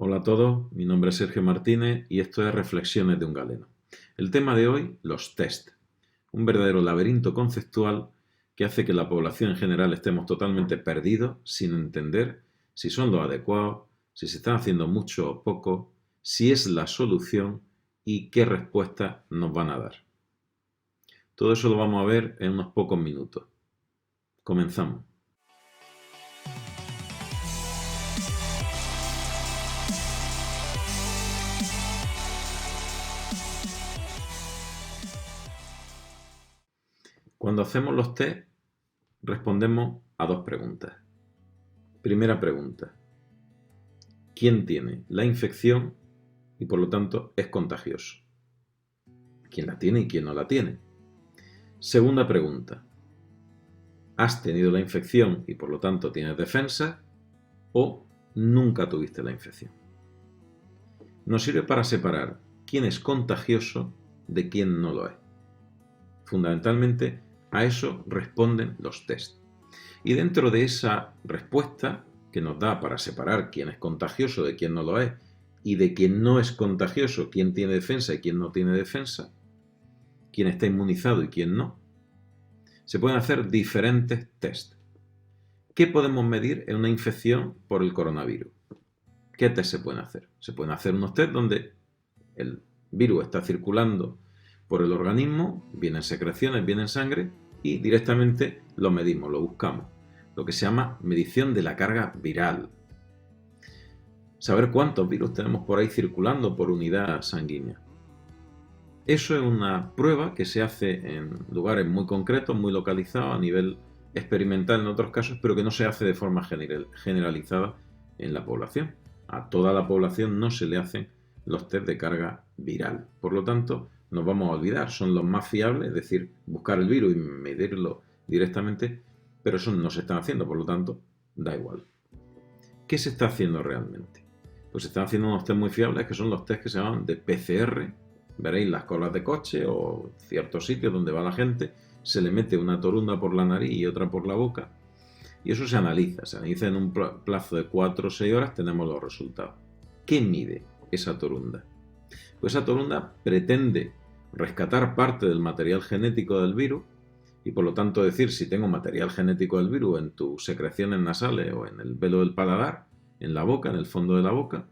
Hola a todos, mi nombre es Sergio Martínez y esto es Reflexiones de un Galeno. El tema de hoy, los test. Un verdadero laberinto conceptual que hace que la población en general estemos totalmente perdidos sin entender si son los adecuados, si se están haciendo mucho o poco, si es la solución y qué respuesta nos van a dar. Todo eso lo vamos a ver en unos pocos minutos. Comenzamos. Cuando hacemos los test, respondemos a dos preguntas. Primera pregunta: ¿quién tiene la infección y por lo tanto es contagioso? ¿Quién la tiene y quién no la tiene? Segunda pregunta: ¿has tenido la infección y por lo tanto tienes defensa o nunca tuviste la infección? Nos sirve para separar quién es contagioso de quién no lo es. Fundamentalmente a eso responden los test. Y dentro de esa respuesta que nos da para separar quién es contagioso de quién no lo es y de quién no es contagioso, quién tiene defensa y quién no tiene defensa, quién está inmunizado y quién no, se pueden hacer diferentes test. ¿Qué podemos medir en una infección por el coronavirus? ¿Qué test se pueden hacer? Se pueden hacer unos test donde el virus está circulando por el organismo, viene en secreciones, viene en sangre y directamente lo medimos, lo buscamos. Lo que se llama medición de la carga viral. Saber cuántos virus tenemos por ahí circulando por unidad sanguínea. Eso es una prueba que se hace en lugares muy concretos, muy localizados, a nivel experimental en otros casos, pero que no se hace de forma generalizada en la población. A toda la población no se le hacen los test de carga viral. Por lo tanto, nos vamos a olvidar, son los más fiables, es decir, buscar el virus y medirlo directamente, pero eso no se está haciendo, por lo tanto, da igual. ¿Qué se está haciendo realmente? Pues se están haciendo unos test muy fiables que son los test que se llaman de PCR. Veréis las colas de coche o ciertos sitios donde va la gente, se le mete una torunda por la nariz y otra por la boca y eso se analiza en un plazo de 4 o 6 horas, tenemos los resultados. ¿Qué mide esa torunda? Pues esa torunda pretende rescatar parte del material genético del virus y por lo tanto decir si tengo material genético del virus en tus secreciones nasales o en el velo del paladar, en la boca, en el fondo de la boca,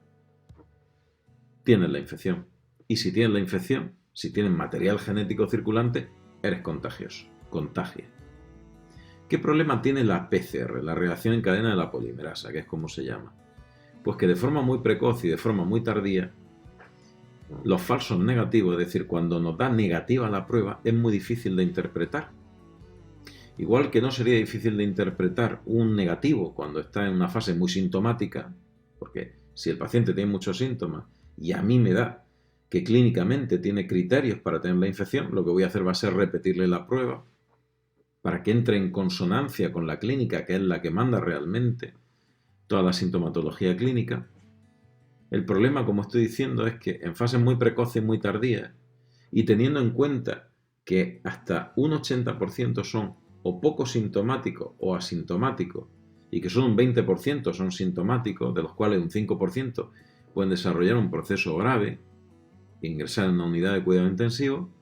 tienes la infección. Y si tienes la infección, si tienes material genético circulante, eres contagioso, contagia. ¿Qué problema tiene la PCR, la reacción en cadena de la polimerasa, que es como se llama? Pues que de forma muy precoz y de forma muy tardía, los falsos negativos, es decir, cuando nos da negativa la prueba, es muy difícil de interpretar. Igual que no sería difícil de interpretar un negativo cuando está en una fase muy sintomática, porque si el paciente tiene muchos síntomas y a mí me da que clínicamente tiene criterios para tener la infección, lo que voy a hacer va a ser repetirle la prueba para que entre en consonancia con la clínica, que es la que manda realmente toda la sintomatología clínica. El problema, como estoy diciendo, es que en fases muy precoces y muy tardías, y teniendo en cuenta que hasta un 80% son o poco sintomáticos o asintomáticos, y que solo un 20% son sintomáticos, de los cuales un 5% pueden desarrollar un proceso grave, ingresar en una unidad de cuidado intensivo,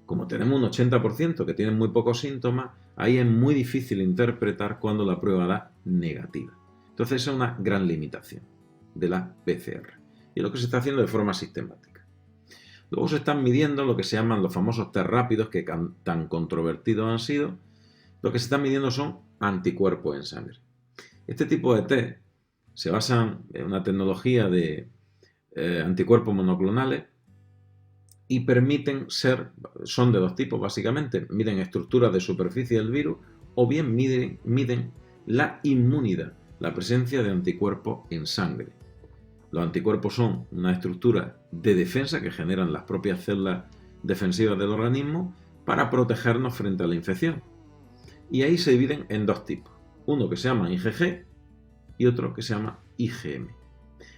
como tenemos un 80% que tienen muy pocos síntomas, ahí es muy difícil interpretar cuando la prueba da negativa. Entonces esa es una gran limitación de la PCR. Y lo que se está haciendo de forma sistemática. Luego se están midiendo lo que se llaman los famosos test rápidos, que tan controvertidos han sido. Lo que se están midiendo son anticuerpos en sangre. Este tipo de test se basan en una tecnología de anticuerpos monoclonales y son de dos tipos básicamente, miden estructuras de superficie del virus o bien miden la inmunidad, la presencia de anticuerpos en sangre. Los anticuerpos son una estructura de defensa que generan las propias células defensivas del organismo para protegernos frente a la infección. Y ahí se dividen en dos tipos, uno que se llama IgG y otro que se llama IgM.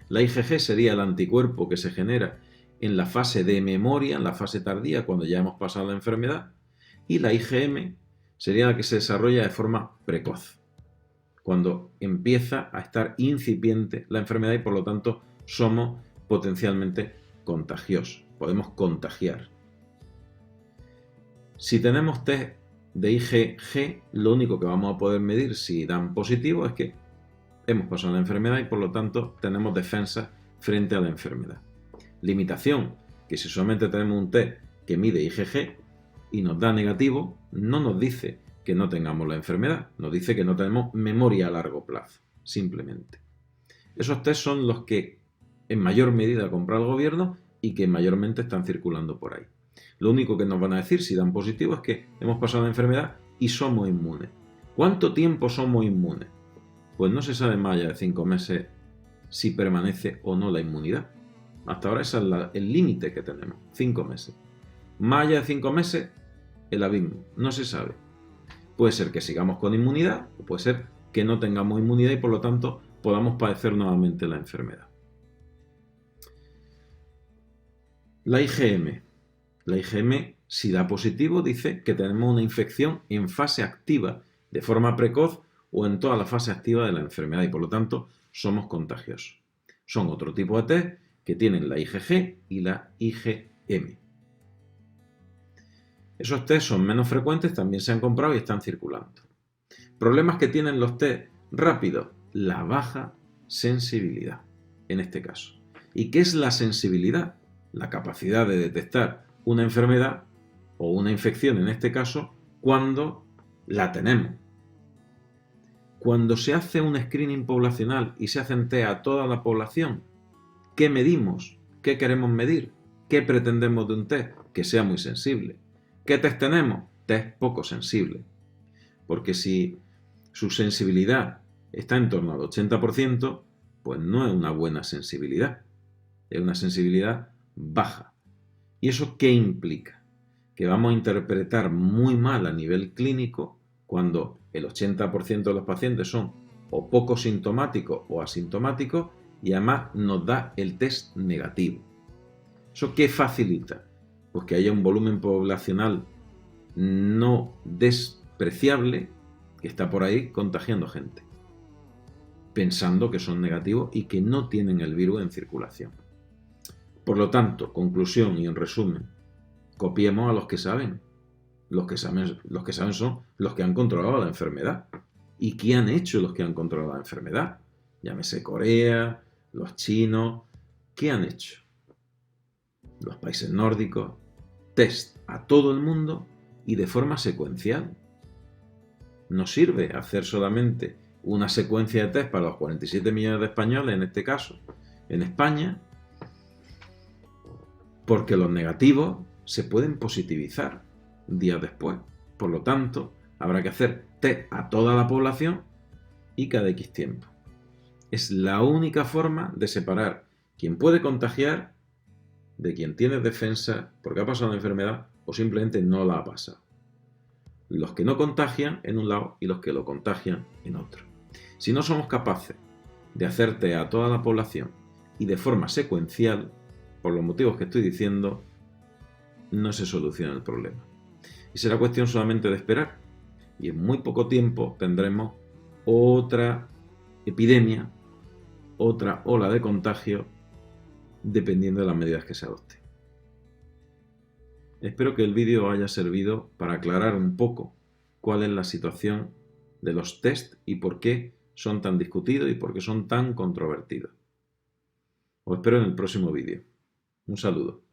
La IgG sería el anticuerpo que se genera en la fase de memoria, en la fase tardía, cuando ya hemos pasado la enfermedad, y la IgM sería la que se desarrolla de forma precoz, cuando empieza a estar incipiente la enfermedad y por lo tanto somos potencialmente contagiosos, podemos contagiar. Si tenemos test de IgG, lo único que vamos a poder medir si dan positivo es que hemos pasado la enfermedad y por lo tanto tenemos defensas frente a la enfermedad. Limitación, que si solamente tenemos un test que mide IgG y nos da negativo, no nos dice que no tengamos la enfermedad, nos dice que no tenemos memoria a largo plazo, simplemente. Esos test son los que en mayor medida ha comprado el gobierno y que mayormente están circulando por ahí. Lo único que nos van a decir si dan positivo es que hemos pasado la enfermedad y somos inmunes. ¿Cuánto tiempo somos inmunes? Pues no se sabe más allá de 5 meses si permanece o no la inmunidad. Hasta ahora ese es el límite que tenemos, 5 meses. Más allá de 5 meses, el abismo, no se sabe. Puede ser que sigamos con inmunidad o puede ser que no tengamos inmunidad y por lo tanto podamos padecer nuevamente la enfermedad. La IgM. La IgM, si da positivo, dice que tenemos una infección en fase activa, de forma precoz o en toda la fase activa de la enfermedad y por lo tanto somos contagiosos. Son otro tipo de test que tienen la IgG y la IgM. Esos test son menos frecuentes, también se han comprado y están circulando. Problemas que tienen los test rápidos, la baja sensibilidad, en este caso. ¿Y qué es la sensibilidad? La capacidad de detectar una enfermedad o una infección, en este caso, cuando la tenemos. Cuando se hace un screening poblacional y se hacen test a toda la población, ¿qué medimos? ¿Qué queremos medir? ¿Qué pretendemos de un test? Que sea muy sensible. ¿Qué test tenemos? Test poco sensible. Porque si su sensibilidad está en torno al 80%, pues no es una buena sensibilidad. Es una sensibilidad baja. ¿Y eso qué implica? Que vamos a interpretar muy mal a nivel clínico cuando el 80% de los pacientes son o poco sintomáticos o asintomáticos y además nos da el test negativo. ¿Eso qué facilita? Pues que haya un volumen poblacional no despreciable que está por ahí contagiando gente, pensando que son negativos y que no tienen el virus en circulación. Por lo tanto, conclusión y en resumen, copiemos a los que saben. Los que saben son los que han controlado la enfermedad. ¿Y qué han hecho los que han controlado la enfermedad? Llámese Corea, los chinos. ¿Qué han hecho? Los países nórdicos. Test a todo el mundo y de forma secuencial. No sirve hacer solamente una secuencia de test para los 47 millones de españoles, en este caso, en España, porque los negativos se pueden positivizar días después. Por lo tanto, habrá que hacer test a toda la población y cada X tiempo. Es la única forma de separar quien puede contagiar de quien tiene defensa porque ha pasado la enfermedad o simplemente no la ha pasado. Los que no contagian en un lado y los que lo contagian en otro. Si no somos capaces de hacer test a toda la población y de forma secuencial, por los motivos que estoy diciendo, no se soluciona el problema. Y será cuestión solamente de esperar. Y en muy poco tiempo tendremos otra epidemia, otra ola de contagio, dependiendo de las medidas que se adopten. Espero que el vídeo haya servido para aclarar un poco cuál es la situación de los test y por qué son tan discutidos y por qué son tan controvertidos. Os espero en el próximo vídeo. Un saludo.